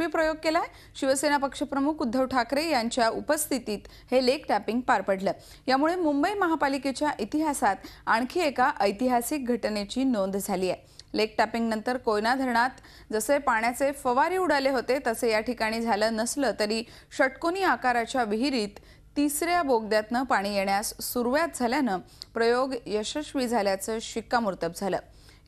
यशस्वी प्रयोग केलाय। शिवसेना पक्षप्रमुख उद्धव ठाकरे यांच्या उपस्थितीत हे लेक टॅपिंग पार पडलं। यामुळे मुंबई महापालिकेच्या इतिहासात आणखी एका ऐतिहासिक घटनेची नोंद झाली आहे। लेक टॅपिंग नंतर कोयना धरणात जसे पाण्याचे फवारे उडाले होते तसे या ठिकाणी झालं नसलं तरी षटकोनी आकाराच्या विहिरीत तिसऱ्या बोगद्यातनं पाणी येण्यास सुरुवात झाल्यानं प्रयोग यशस्वी झाल्याचं शिक्कामोर्तब झालं।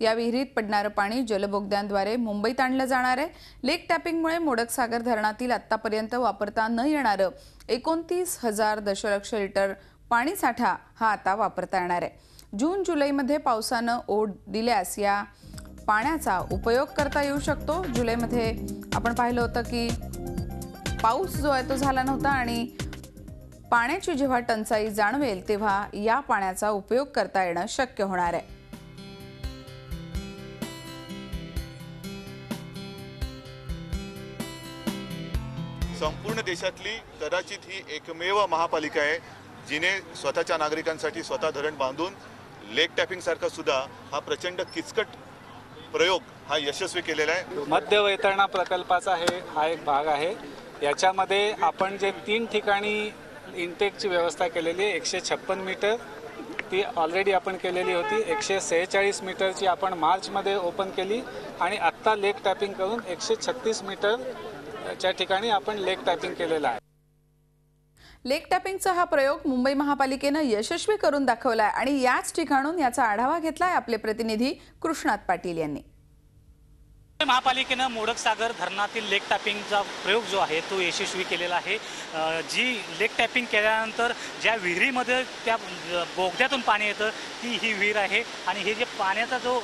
या विहिरीत पडणारं पाणी जलबोगद्यांद्वारे मुंबईत आणलं जाणार आहे। लेक टॅपिंगमुळे मोडकसागर धरणातील आतापर्यंत वापरता न येणारं 29,000 दशलक्ष लिटर पाणीसाठा हा आता वापरता येणार आहे। जून जुलैमध्ये पावसानं ओढ दिल्यास या पाण्याचा उपयोग करता येऊ शकतो। जुलैमध्ये आपण पाहिलं होतं की पाऊस जो आहे तो झाला नव्हता आणि पाण्याची जेव्हा टंचाई जाणवेल तेव्हा या पाण्याचा उपयोग करता येणं शक्य होणार आहे। संपूर्ण देशातली कदाचित ही एकमेव महापालिका आहे जिने स्वतःच्या नागरिकांसाठी स्वतः धरण बांधून लेक टॅपिंग सारखा सुद्धा हा प्रचंड किचकट प्रयोग हा यशस्वी केलेला आहे। मध्य वैतरणा प्रकल्पाचा हा एक भाग आहे। याच्यामध्ये आपण जे 3 ठिकाणी इंटेकची व्यवस्था केलेली आहे। 156 मीटर ती ऑलरेडी आपण केलेली होती। 146 मीटरची आपण मार्चमध्ये ओपन केली आणि आत्ता लेक टॅपिंग करून 136 मीटरच्या ठिकाणी आपण लेक टॅपिंग केलेला आहे। लेक टॅपिंगचा हा प्रयोग मुंबई महापालिकेने यशस्वी करून दाखवलाय आणि याच ठिकाणून याचा आढावा घेतलाय आपले प्रतिनिधी कृष्णात पाटील यांनी। महापालिकेने मोडकसागर धरणातील लेक टॅपिंगचा प्रयोग जो आहे तो यशस्वी केलेला आहे। जी लेक टॅपिंग केल्यानंतर ज्या विहिरीमध्ये त्या बोगद्यातून पाणी येतं ती ही विहीर आहे आणि हे जे पाण्याचा जो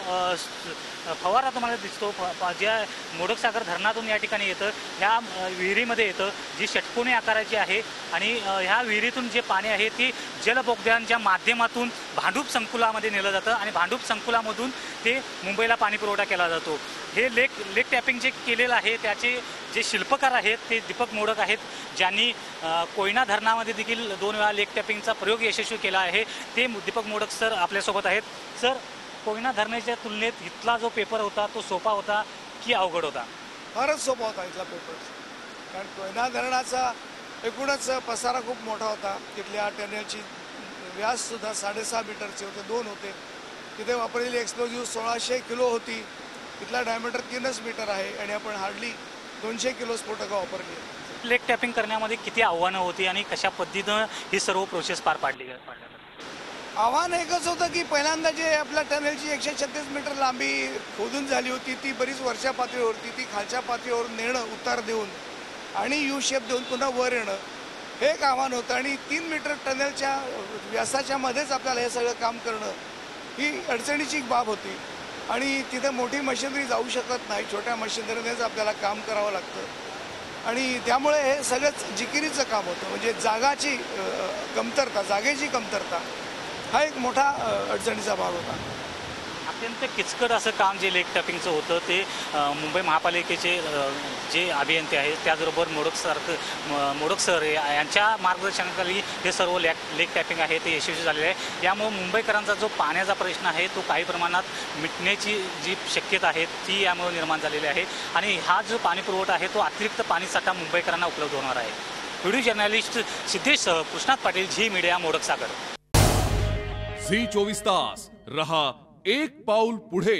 फवारा तुम्हाला दिसतो ज्या मोडकसागर धरणातून या ठिकाणी येतं ह्या विहिरीमध्ये येतं जी षटकोनी आकाराची आहे आणि ह्या विहिरीतून जे पाणी आहे ते जलबोगद्यांच्या माध्यमातून भांडूप संकुलामध्ये नेलं जातं आणि भांडूप संकुलामधून ते मुंबईला पाणी पुरवठा केला जातो। हे लेक टॅपिंग जे केलेलं आहे त्याचे जे शिल्पकार आहेत ते दीपक मोडक आहेत, ज्यांनी कोयना धरणामध्ये देखील 2 वेळा लेक टॅपिंगचा प्रयोग यशस्वी केला आहे। ते दीपक मोडक सर आपल्यासोबत आहेत। सर, कोयना धरणाच्या तुलनेत इथला जो पेपर होता तो सोपा होता की अवघड होता? फारच सोपा होता इथला पेपर, कारण कोयना धरणाचा एकूणच पसारा खूप मोठा होता। तिथल्या टनेलची व्याससुद्धा 6.5 मीटरचे होते, 2 होते। तिथे वापरलेली एक्सप्लोजिव्ह 1600 किलो होती। तिथला डायमीटर 3 मीटर आहे आणि आपण हार्डली 200 किलो स्फोटकं वापरली। लेक टॅपिंग करण्यामध्ये किती आव्हानं होती आणि कशा पद्धतीनं ही सर्व प्रोसेस पार पाडली? आव्हान एकच होतं की पहिल्यांदा जे आपल्या टनेलची 136 मीटर लांबी खोदून झाली होती ती बरीच वरच्या पातळीवरती ती खालच्या पातळीवर नेणं, उतार देऊन आणि यू शेप देऊन पुन्हा वर येणं हे एक आव्हान होतं आणि 3 मीटर टनेलच्या व्यासाच्या मध्येच आपल्याला हे सगळं काम करणं ही अडचणीची बाब होती आणि तिथे मोठी मशिनरी जाऊ शकत नाही, छोट्या मशिनरीनेच आपल्याला काम करावं लागतं आणि त्यामुळे हे सगळंच जिकिरीचं काम होतं। म्हणजे जागेची कमतरता हा एक मोठा अडचणीचा भाग होता। अत्यंत किचकट असं काम जे लेक टॅपिंगचं होतं ते मुंबई महापालिकेचे जे अभियंते आहेत त्याचबरोबर मोडक सर यांच्या मार्गदर्शनाखाली हे सर्व लेक टॅपिंग आहे ते यशस्वी झालेले आहे। यामुळे मुंबईकरांचा जो पाण्याचा प्रश्न आहे तो काही प्रमाणात मिटण्याची जी शक्यता आहे ती यामुळे निर्माण झालेली आहे आणि हा जो पाणी पुरवठा आहे तो अतिरिक्त पाणीसाठा मुंबईकरांना उपलब्ध होणार आहे। व्हिडिओ जर्नलिस्ट सिद्धेशसह Krishnat Patil, Zee media, Modaksagar. Zee 24 तास रहा एक पाऊल पुढे।